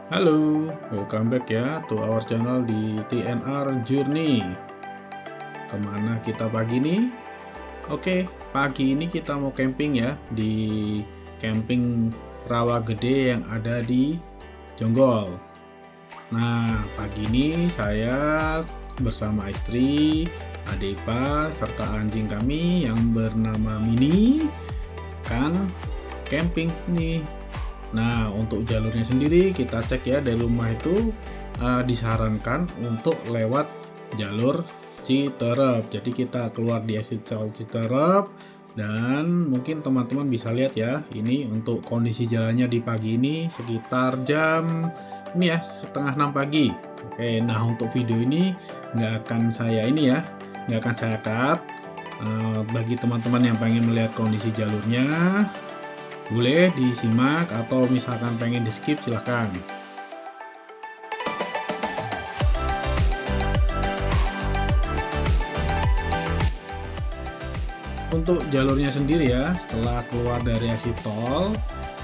Halo, welcome back ya to our channel di TNR Journey. Kemana kita pagi ini? Oke, pagi ini kita mau camping ya di camping Rawa Gede yang ada di Jonggol. Nah, pagi ini saya bersama istri, adik ipar, serta anjing kami yang bernama Mini kan camping nih. Nah, untuk jalurnya sendiri kita cek ya, dari rumah itu disarankan untuk lewat jalur Citerep. Jadi kita keluar di exit tol Citerep, dan mungkin teman-teman bisa lihat ya, ini untuk kondisi jalannya di pagi ini sekitar jam ini ya setengah 6 pagi. Oke, nah untuk video ini nggak akan saya nggak akan saya cut. Bagi teman-teman yang pengen melihat kondisi jalurnya, boleh disimak, atau misalkan pengen di skip silahkan. Untuk jalurnya sendiri ya, setelah keluar dari exit tol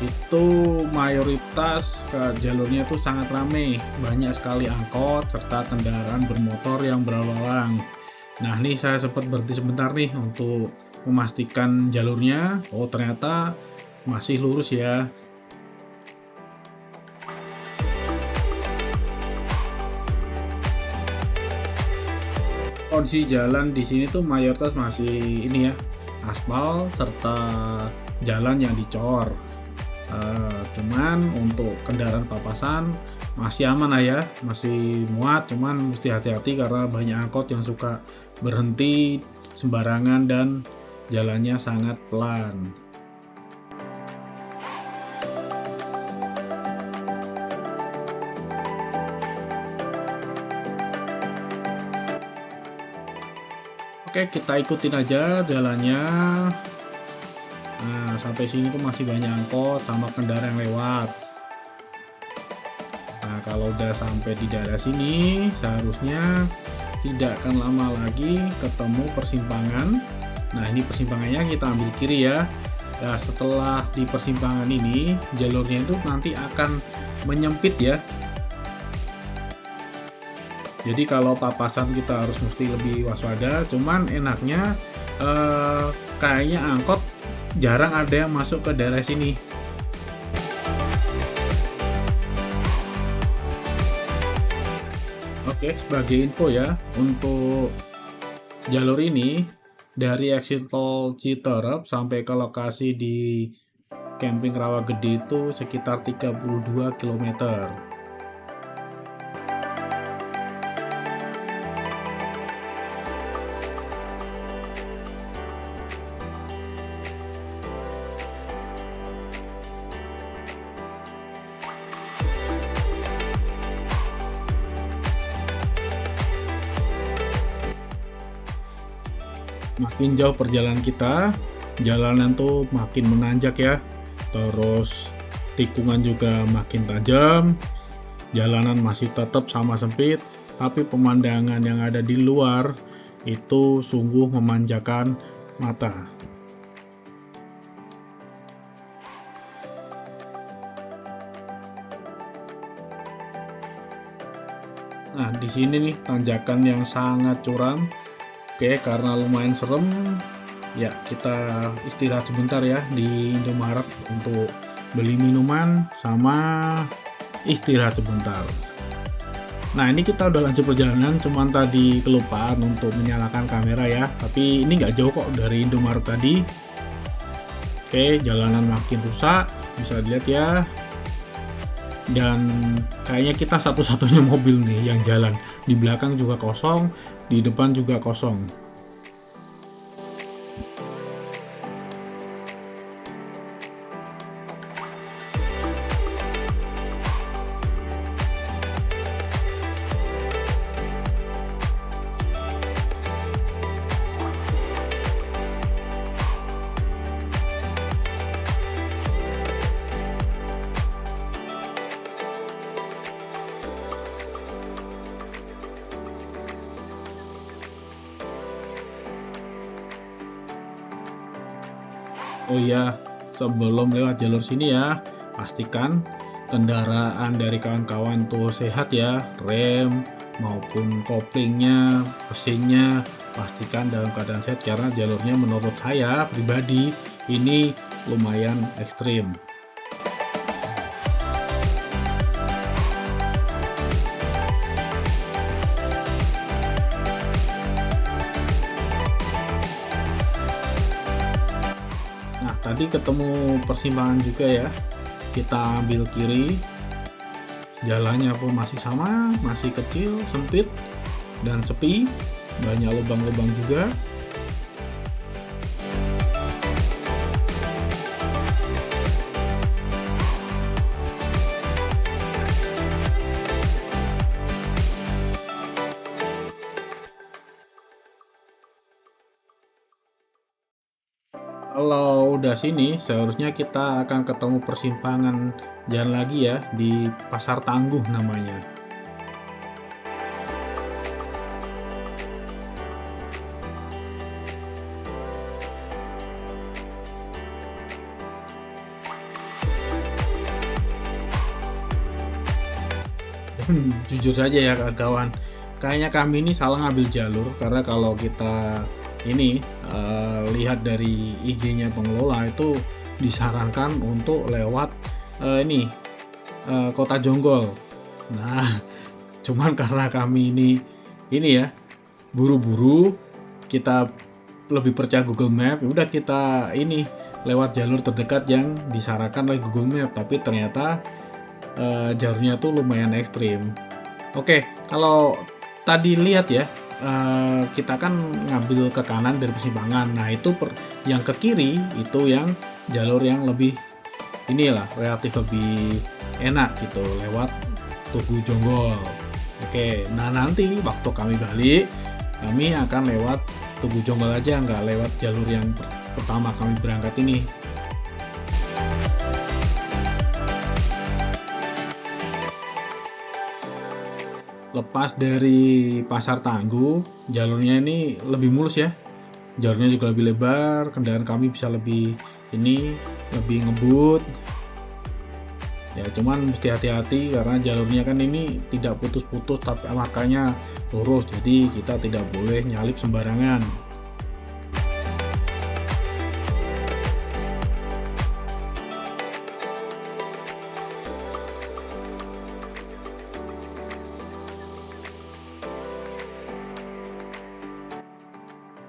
itu mayoritas jalurnya itu sangat ramai, banyak sekali angkot serta kendaraan bermotor yang berlalu lalang. Nah, ini saya sempat berhenti sebentar nih untuk memastikan jalurnya. Oh, ternyata masih lurus ya. Kondisi jalan di sini tuh mayoritas masih ini ya, aspal serta jalan yang dicor. Cuman untuk kendaraan papasan masih aman lah ya, masih muat, cuman mesti hati-hati karena banyak angkot yang suka berhenti sembarangan dan jalannya sangat pelan. Oke, kita ikutin aja jalannya. Nah, sampai sini tuh masih banyak angkot sama kendaraan yang lewat. Nah, kalau udah sampai di daerah sini, seharusnya tidak akan lama lagi ketemu persimpangan. Nah, ini persimpangannya, kita ambil kiri ya. Nah, setelah di persimpangan ini, jalurnya itu nanti akan menyempit ya. Jadi kalau papasan kita harus mesti lebih waspada. Cuman enaknya kayaknya angkot jarang ada yang masuk ke daerah sini. Oke, sebagai info ya, untuk jalur ini dari exit tol Citerep sampai ke lokasi di camping Rawa Gede itu sekitar 32 km. Makin jauh perjalanan kita, jalanan tuh makin menanjak ya, terus tikungan juga makin tajam, jalanan masih tetap sama sempit, tapi pemandangan yang ada di luar itu sungguh memanjakan mata. Nah, di sini nih tanjakan yang sangat curam. Oke, karena lumayan serem, ya kita istirahat sebentar ya di Indomaret untuk beli minuman sama istirahat sebentar. Nah, ini kita udah lanjut perjalanan, cuman tadi kelupaan untuk menyalakan kamera ya. Tapi ini nggak jauh kok dari Indomaret tadi. Oke, jalanan makin rusak, bisa dilihat ya. Dan kayaknya kita satu-satunya mobil nih yang jalan. Di belakang juga kosong, di depan juga kosong. Oh iya, sebelum lewat jalur sini ya, pastikan kendaraan dari kawan-kawan tuh sehat ya, rem maupun koplingnya, mesinnya pastikan dalam keadaan sehat karena jalurnya menurut saya pribadi ini lumayan ekstrim. Nah, tadi ketemu persimpangan juga ya. Kita ambil kiri. Jalannya pun masih sama, masih kecil, sempit, dan sepi. Banyak lubang-lubang juga. Kalau udah sini, seharusnya kita akan ketemu persimpangan jalan lagi ya, di Pasar Tangguh namanya. Jujur saja ya kawan-kawan, kayaknya kami ini salah ngambil jalur karena kalau kita ini lihat dari IG-nya pengelola itu disarankan untuk lewat Kota Jonggol. Nah, cuman karena kami ini ya buru-buru, kita lebih percaya Google Map, udah kita ini lewat jalur terdekat yang disarankan oleh Google Map, tapi ternyata jalurnya tuh lumayan ekstrim. Oke, kalau tadi lihat ya, kita kan ngambil ke kanan dari persimpangan. Nah, itu yang ke kiri itu yang jalur yang lebih inilah relatif lebih enak gitu, lewat Tugu Jonggol. Oke, nah nanti waktu kami balik, kami akan lewat Tugu Jonggol aja, nggak lewat jalur yang pertama kami berangkat ini. Lepas dari Pasar Tangguh, jalurnya ini lebih mulus ya. Jalurnya juga lebih lebar, kendaraan kami bisa lebih ngebut. Ya cuman mesti hati-hati karena jalurnya kan ini tidak putus-putus tapi makanya lurus. Jadi kita tidak boleh nyalip sembarangan.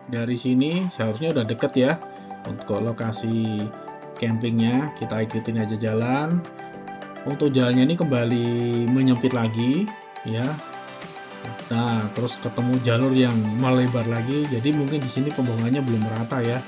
Dari sini seharusnya udah deket ya untuk lokasi campingnya, kita ikutin aja jalan. Untuk jalannya ini kembali menyempit lagi ya. Nah, terus ketemu jalur yang melebar lagi, jadi mungkin di sini pembangunannya belum merata ya.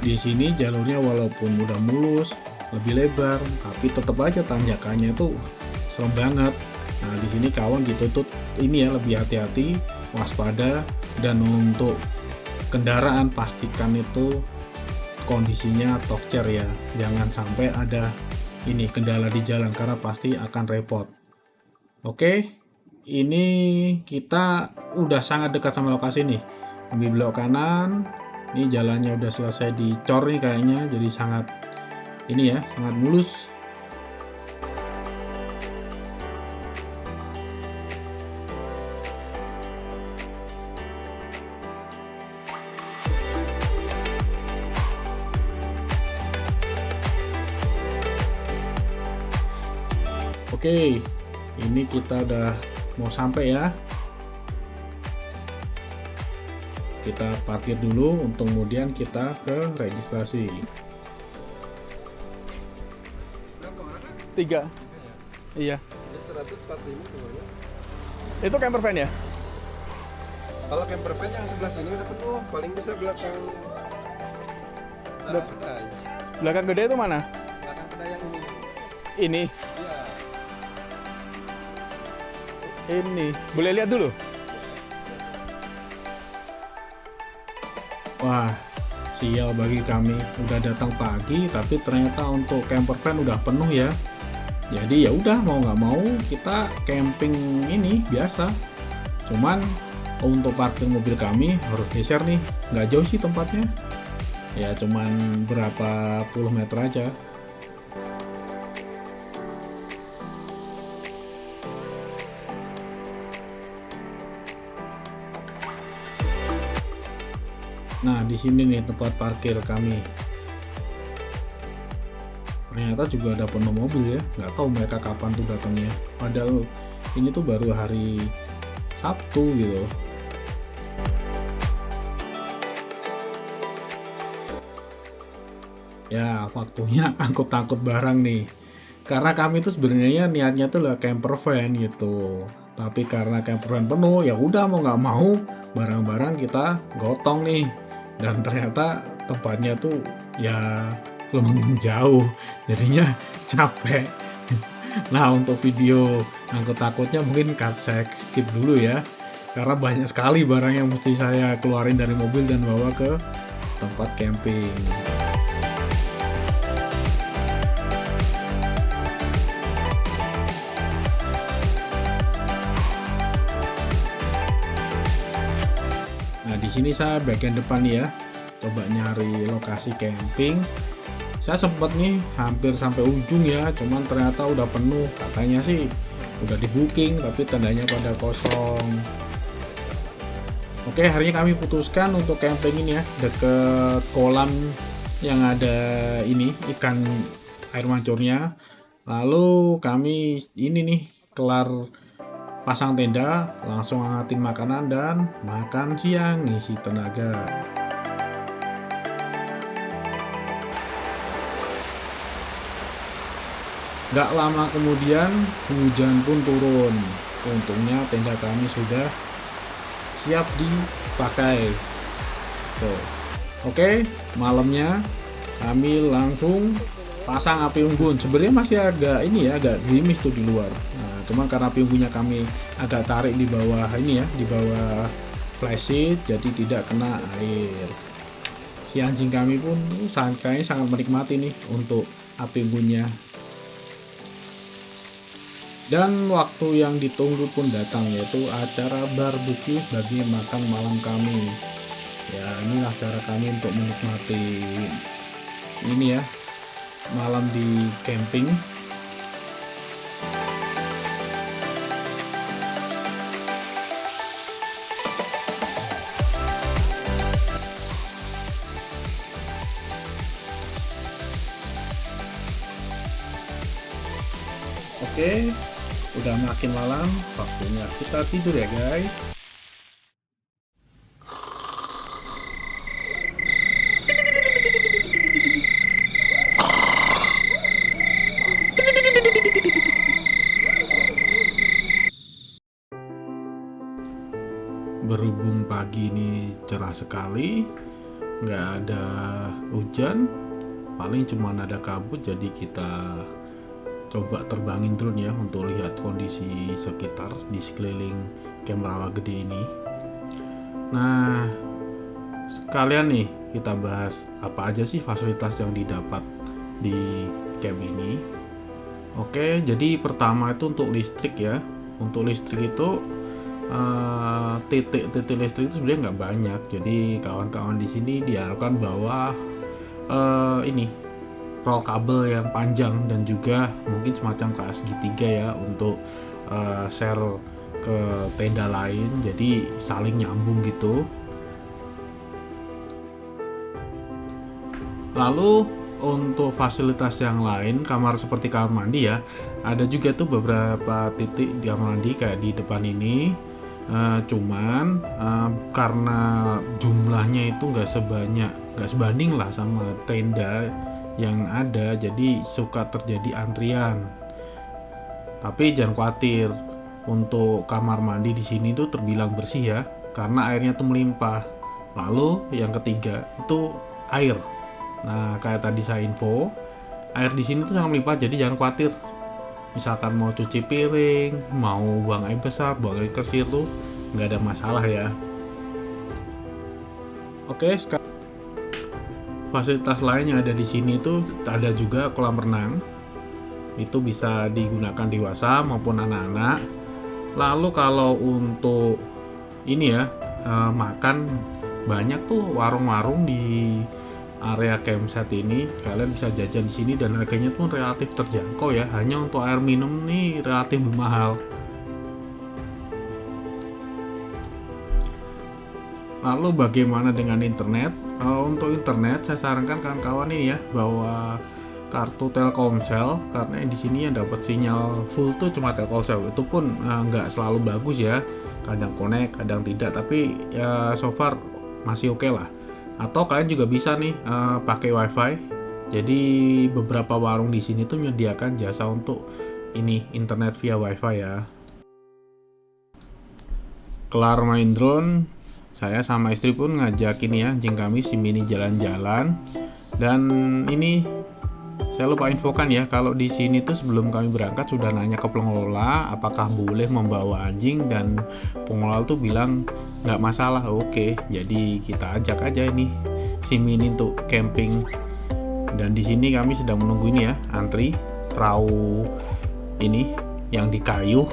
Di sini jalurnya walaupun udah mulus, lebih lebar, tapi tetap aja tanjakannya tuh serem banget. Nah, di sini kawan dituntut ini ya lebih hati-hati, waspada, dan untuk kendaraan pastikan itu kondisinya tokcer ya. Jangan sampai ada ini kendala di jalan karena pasti akan repot. Oke, ini kita udah sangat dekat sama lokasi nih. Ambil belok kanan. Ini jalannya udah selesai dicor nih kayaknya, jadi sangat mulus. Oke, ini kita udah mau sampai ya. Kita parkir dulu untuk kemudian kita ke registrasi. 3. Iya. 145 itu camper van ya? Kalau camper van yang sebelah sini udah penuh, paling bisa belakang. Belakang gede itu mana? Belakang kedai yang ini. Ini. Iya. Ini. Boleh lihat dulu? Wah, Sial bagi kami, udah datang pagi tapi ternyata untuk camper van udah penuh ya. Jadi ya udah mau nggak mau kita camping ini biasa. Cuman untuk parkir mobil kami harus geser nih, nggak jauh sih tempatnya. Ya cuman berapa puluh meter aja. Nah, di sini nih tempat parkir kami. Ternyata juga ada penuh mobil ya. Nggak tahu mereka kapan tuh datangnya. Padahal ini tuh baru hari Sabtu gitu. Ya, waktunya angkut-angkut barang nih. Karena kami tuh sebenarnya niatnya tuh lah camper van gitu. Tapi karena camper van penuh, ya udah mau nggak mau barang-barang kita gotong nih. Dan ternyata tempatnya tuh ya lumayan jauh, jadinya capek. Nah, untuk video angkut-angkutnya mungkin saya skip dulu ya, karena banyak sekali barang yang mesti saya keluarin dari mobil dan bawa ke tempat camping. Nah, di sini saya bagian depan nih ya, coba nyari lokasi camping. Saya sempat nih hampir sampai ujung ya, cuman ternyata udah penuh. Katanya sih udah di booking, tapi tandanya pada kosong. Oke, hari ini kami putuskan untuk camping ini ya, deket kolam yang ada ini ikan air mancurnya. Lalu kami ini nih kelar pasang tenda, langsung hangatin makanan dan makan siang, ngisi tenaga. Gak lama kemudian hujan pun turun. Untungnya tenda kami sudah siap dipakai. Tuh. Oke, malamnya kami langsung pasang api unggun. Sebenarnya masih agak ini ya, agak gerimis tuh di luar. Nah, cuman karena api unggunnya kami agak tarik di bawah ini ya, di bawah flashlight, jadi tidak kena air. Si anjing kami pun kayaknya sangat menikmati nih untuk api unggunnya. Dan waktu yang ditunggu pun datang, yaitu acara barbecue bagi makan malam kami. Ya, inilah cara kami untuk menikmati ini ya, malam di camping. Oke, udah makin malam, waktunya kita tidur ya guys. Berhubung pagi ini cerah sekali, nggak ada hujan, paling cuma ada kabut, jadi kita coba terbangin drone ya untuk lihat kondisi sekitar di sekeliling Camp Rawa Gede ini. Nah, sekalian nih kita bahas apa aja sih fasilitas yang didapat di camp ini. Oke, jadi pertama itu untuk listrik ya. Untuk listrik itu titik-titik listrik itu sebenarnya nggak banyak. Jadi kawan-kawan di sini diharapkan bahwa ini roll kabel yang panjang dan juga mungkin semacam kayak segitiga ya untuk share ke tenda lain, jadi saling nyambung gitu. Lalu untuk fasilitas yang lain, kamar seperti kamar mandi ya, ada juga tuh beberapa titik di kamar mandi kayak di depan ini. Cuman karena jumlahnya itu nggak sebanding lah sama tenda yang ada, jadi suka terjadi antrian. Tapi jangan khawatir, untuk kamar mandi di sini tuh terbilang bersih ya, karena airnya tuh melimpah. Lalu yang ketiga itu air. Nah, kayak tadi saya info, air di sini tuh sangat melimpah, jadi jangan khawatir. Misalkan mau cuci piring, mau buang air besar, buang air kecil tuh nggak ada masalah ya. Oke, fasilitas lain yang ada di sini itu ada juga kolam renang. Itu bisa digunakan dewasa maupun anak-anak. Lalu kalau untuk ini ya, makan, banyak tuh warung-warung di area campsite ini. Kalian bisa jajan di sini dan harganya pun relatif terjangkau ya. Hanya untuk air minum nih relatif mahal. Lalu bagaimana dengan internet? Untuk internet saya sarankan kawan-kawan ini ya bawa kartu Telkomsel, karena di sini yang dapat sinyal full tuh cuma Telkomsel. Itu pun nggak selalu bagus ya, kadang connect, kadang tidak. Tapi ya so far masih oke lah. Atau kalian juga bisa nih pakai WiFi. Jadi beberapa warung di sini tuh menyediakan jasa untuk ini internet via WiFi ya. Kelar main drone, saya sama istri pun ngajakin ya anjing kami si Mini jalan-jalan. Dan ini saya lupa infokan ya, kalau di sini tuh sebelum kami berangkat sudah nanya ke pengelola apakah boleh membawa anjing, dan pengelola tuh bilang nggak masalah. Oke, jadi kita ajak aja ini si Mini untuk camping. Dan di sini kami sedang menunggu ini ya, antri perahu ini yang di kayu.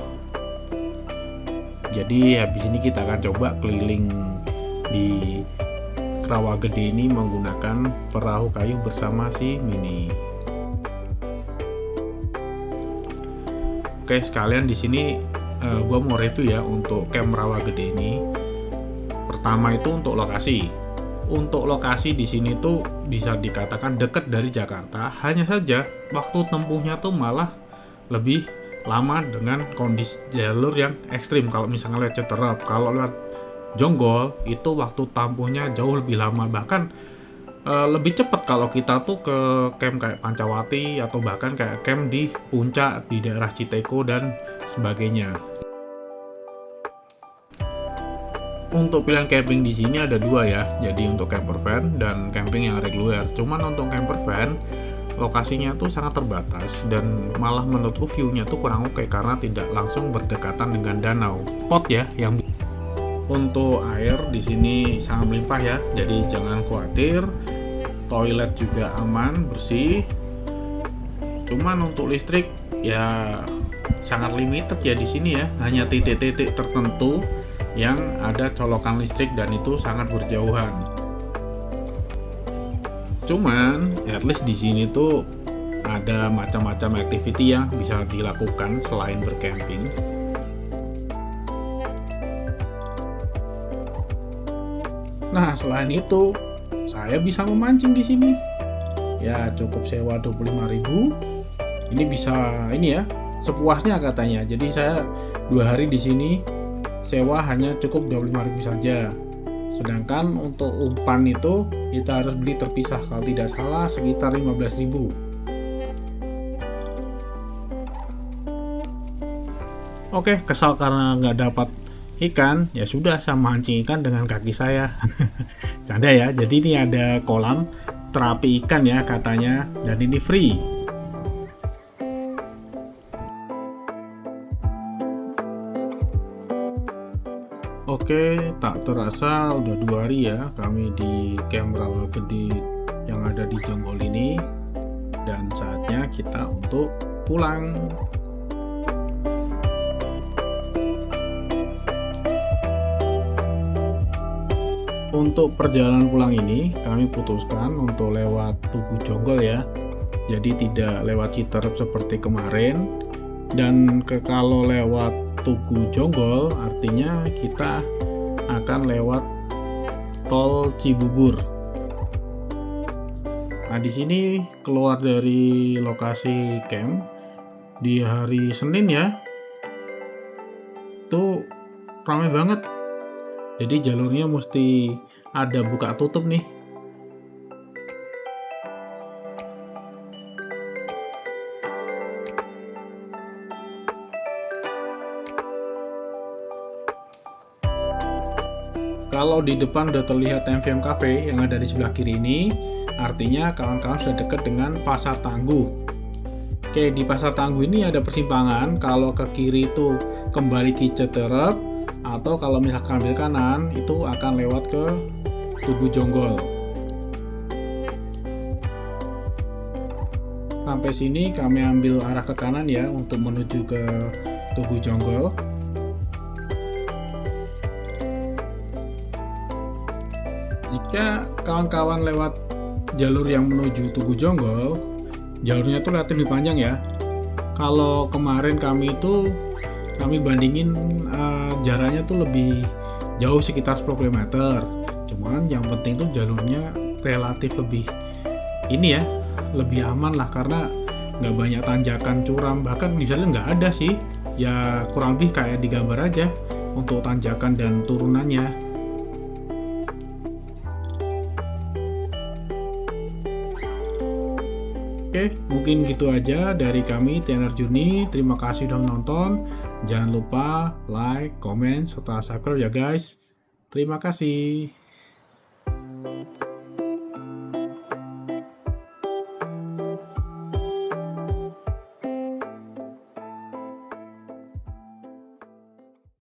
Jadi habis ini kita akan coba keliling di Rawa Gede ini menggunakan perahu kayu bersama si Mini. Oke, sekalian di sini gue mau review ya untuk camp Rawa Gede ini. Pertama itu untuk lokasi. Untuk lokasi di sini tuh bisa dikatakan dekat dari Jakarta. Hanya saja waktu tempuhnya tuh malah lebih lama dengan kondisi jalur yang ekstrim. Kalau misalnya lewat Citerep, kalau lewat Jonggol itu waktu tempuhnya jauh lebih lama. Bahkan lebih cepat kalau kita tuh ke camp kayak Pancawati atau bahkan kayak camp di puncak di daerah Citeko dan sebagainya. Untuk pilihan camping di sini ada dua ya, jadi untuk camper van dan camping yang reguler. Cuman untuk camper van lokasinya tuh sangat terbatas dan malah menurutku view-nya tuh kurang oke karena tidak langsung berdekatan dengan danau. Pot ya yang untuk air di sini sangat melimpah ya, jadi jangan khawatir. Toilet juga aman, bersih. Cuman untuk listrik ya sangat limited ya di sini ya, hanya titik-titik tertentu yang ada colokan listrik dan itu sangat berjauhan. Cuman at least di sini tuh ada macam-macam activity yang bisa dilakukan selain bercamping. Nah, selain itu saya bisa memancing di sini. Ya, cukup sewa 25.000. Ini bisa ini ya, sepuasnya katanya. Jadi saya 2 hari di sini sewa hanya cukup 25.000 saja. Sedangkan untuk umpan itu kita harus beli terpisah, kalau tidak salah sekitar 15.000. Oke, kesal karena nggak dapat ikan, ya sudah saya mancing ikan dengan kaki saya. Canda ya, jadi ini ada kolam terapi ikan ya katanya, dan ini free. Oke, tak terasa udah 2 hari ya kami di camp Rawa Gede yang ada di Jonggol ini, dan saatnya kita untuk pulang. Untuk perjalanan pulang ini kami putuskan untuk lewat Tugu Jonggol ya, jadi tidak lewat Citerep seperti kemarin. Dan kalau lewat Tugu Jonggol artinya kita akan lewat tol Cibubur. Nah, di sini keluar dari lokasi camp di hari Senin ya, itu ramai banget. Jadi jalurnya mesti ada buka tutup nih. Kalau di depan udah terlihat MVM Cafe yang ada di sebelah kiri ini, artinya kawan-kawan sudah dekat dengan Pasar Tangguh. Oke, di Pasar Tangguh ini ada persimpangan. Kalau ke kiri itu kembali ke Citerep, atau kalau misalkan ambil kanan itu akan lewat ke Tugu Jonggol. sampai sini kami ambil arah ke kanan ya untuk menuju ke Tugu Jonggol. Jika kawan-kawan lewat jalur yang menuju Tugu Jonggol, jalurnya tuh relatif lebih panjang ya. Kalau kemarin kami bandingin jaraknya tuh lebih jauh sekitar 10 km. Cuman yang penting tuh jalurnya relatif lebih ini ya, lebih aman lah karena nggak banyak tanjakan curam, bahkan misalnya nggak ada sih, ya kurang lebih kayak di gambar aja untuk tanjakan dan turunannya. Oke, mungkin gitu aja dari kami TNR Journey. Terima kasih sudah menonton. Jangan lupa like, comment, serta subscribe ya guys. Terima kasih.